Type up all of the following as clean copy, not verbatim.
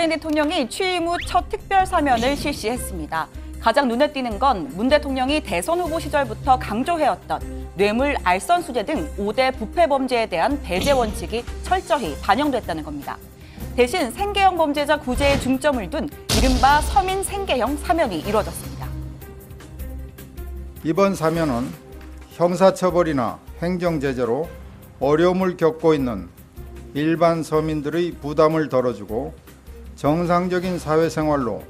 문재인 대통령이 취임 후 첫 특별 사면을 실시했습니다. 가장 눈에 띄는 건 문 대통령이 대선 후보 시절부터 강조해왔던 뇌물, 알선수재 등 5대 부패 범죄에 대한 배제 원칙이 철저히 반영됐다는 겁니다. 대신 생계형 범죄자 구제에 중점을 둔 이른바 서민 생계형 사면이 이루어졌습니다. 이번 사면은 형사처벌이나 행정제재로 어려움을 겪고 있는 일반 서민들의 부담을 덜어주고 정상적인 사회생활로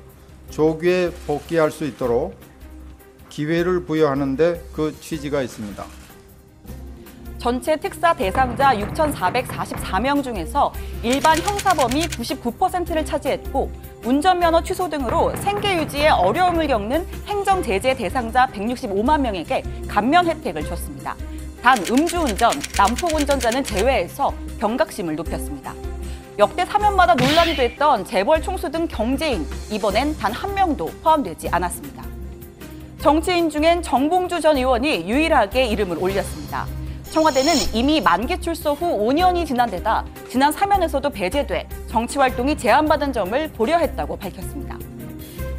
조기에 복귀할 수 있도록 기회를 부여하는 데 그 취지가 있습니다. 전체 특사 대상자 6,444명 중에서 일반 형사범이 99%를 차지했고 운전면허 취소 등으로 생계 유지에 어려움을 겪는 행정제재 대상자 165만 명에게 감면 혜택을 줬습니다. 단 음주운전, 난폭운전자는 제외해서 경각심을 높였습니다. 역대 사면마다 논란이 됐던 재벌 총수 등 경제인, 이번엔 단 한 명도 포함되지 않았습니다. 정치인 중엔 정봉주 전 의원이 유일하게 이름을 올렸습니다. 청와대는 이미 만기 출소 후 5년이 지난 데다 지난 사면에서도 배제돼 정치활동이 제한받은 점을 고려했다고 밝혔습니다.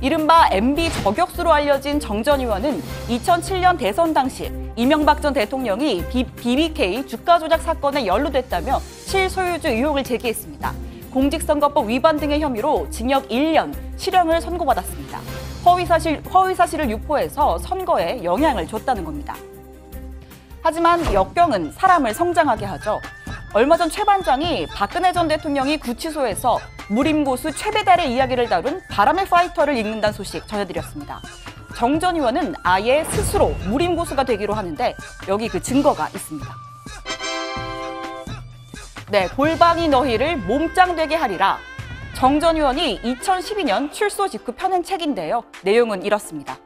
이른바 MB 저격수로 알려진 정 전 의원은 2007년 대선 당시 이명박 전 대통령이 BBK 주가 조작 사건에 연루됐다며 실소유주 의혹을 제기했습니다. 공직선거법 위반 등의 혐의로 징역 1년, 실형을 선고받았습니다. 허위사실을 유포해서 선거에 영향을 줬다는 겁니다. 하지만 역경은 사람을 성장하게 하죠. 얼마 전 최 반장이 박근혜 전 대통령이 구치소에서 무림고수 최배달의 이야기를 다룬 바람의 파이터를 읽는다는 소식 전해드렸습니다. 정 전 의원은 아예 스스로 무림고수가 되기로 하는데 여기 그 증거가 있습니다. 네, 골방이 너희를 몸짱되게 하리라. 정 전 의원이 2012년 출소 직후 펴낸 책인데요. 내용은 이렇습니다.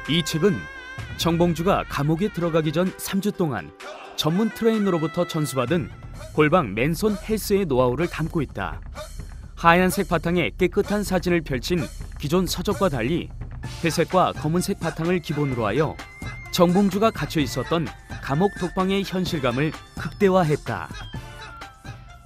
이 책은 정봉주가 감옥에 들어가기 전 3주 동안 전문 트레이너로부터 전수받은 골방 맨손 헬스의 노하우를 담고 있다. 하얀색 바탕에 깨끗한 사진을 펼친 기존 서적과 달리 회색과 검은색 바탕을 기본으로 하여 정봉주가 갇혀 있었던 감옥 독방의 현실감을 극대화했다.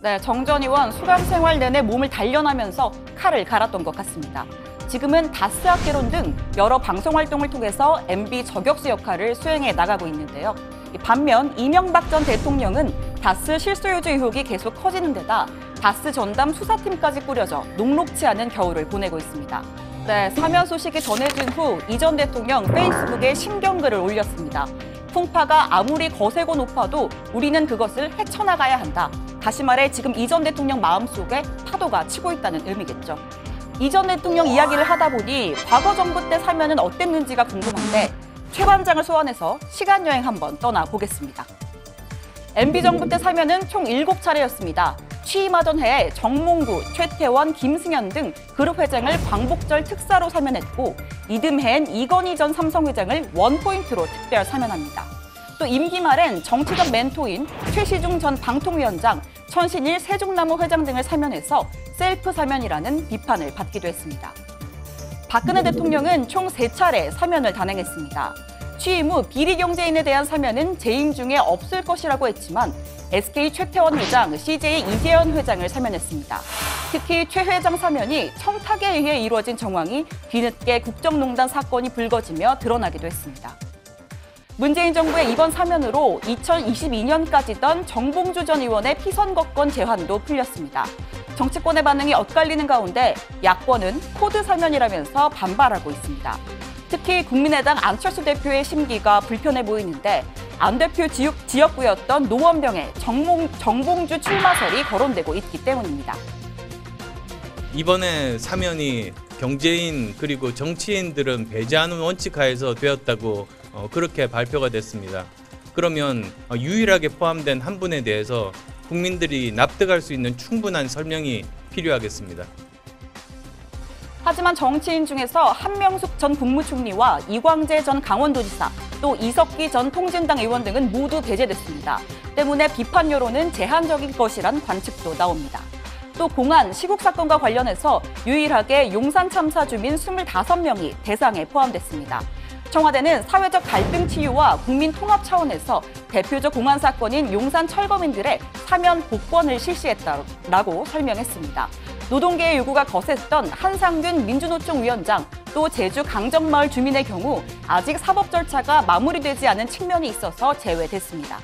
네, 정 전 의원 수감 생활 내내 몸을 단련하면서 칼을 갈았던 것 같습니다. 지금은 다스 학개론 등 여러 방송 활동을 통해서 MB 저격수 역할을 수행해 나가고 있는데요. 반면 이명박 전 대통령은 다스 실소유주 의혹이 계속 커지는 데다 다스 전담 수사팀까지 꾸려져 녹록치 않은 겨울을 보내고 있습니다. 네, 사면 소식이 전해진 후 이 전 대통령 페이스북에 심경글을 올렸습니다. 풍파가 아무리 거세고 높아도 우리는 그것을 헤쳐나가야 한다. 다시 말해 지금 이 전 대통령 마음속에 파도가 치고 있다는 의미겠죠. 이 전 대통령 이야기를 하다 보니 과거 정부 때 사면은 어땠는지가 궁금한데 최 반장을 소환해서 시간여행 한번 떠나보겠습니다. MB 정부 때 사면은 총 7차례였습니다. 취임하던 해에 정몽구, 최태원, 김승현 등 그룹 회장을 광복절 특사로 사면했고 이듬해엔 이건희 전 삼성회장을 원포인트로 특별 사면합니다. 또 임기 말엔 정치적 멘토인 최시중 전 방통위원장, 천신일 세종나무 회장 등을 사면해서 셀프 사면이라는 비판을 받기도 했습니다. 박근혜 대통령은 총 3차례 사면을 단행했습니다. 취임 후 비리 경제인에 대한 사면은 재임 중에 없을 것이라고 했지만 SK 최태원 회장, CJ 이재현 회장을 사면했습니다. 특히 최 회장 사면이 청탁에 의해 이루어진 정황이 뒤늦게 국정농단 사건이 불거지며 드러나기도 했습니다. 문재인 정부의 이번 사면으로 2022년까지던 정봉주 전 의원의 피선거권 제한도 풀렸습니다. 정치권의 반응이 엇갈리는 가운데 야권은 코드 사면이라면서 반발하고 있습니다. 특히 국민의당 안철수 대표의 심기가 불편해 보이는데 안 대표 지역구였던 노원병에 정봉주 출마설이 거론되고 있기 때문입니다. 이번에 사면이 경제인 그리고 정치인들은 배제하는 원칙 하에서 되었다고 그렇게 발표가 됐습니다. 그러면 유일하게 포함된 한 분에 대해서 국민들이 납득할 수 있는 충분한 설명이 필요하겠습니다. 하지만 정치인 중에서 한명숙 전 국무총리와 이광재 전 강원도지사, 또 이석기 전 통진당 의원 등은 모두 배제됐습니다. 때문에 비판 여론은 제한적인 것이란 관측도 나옵니다. 또 공안, 시국 사건과 관련해서 유일하게 용산 참사 주민 25명이 대상에 포함됐습니다. 청와대는 사회적 갈등 치유와 국민 통합 차원에서 대표적 공안 사건인 용산 철거민들의 사면 복권을 실시했다고 설명했습니다. 노동계의 요구가 거셌던 한상균 민주노총 위원장, 또 제주 강정마을 주민의 경우 아직 사법 절차가 마무리되지 않은 측면이 있어서 제외됐습니다.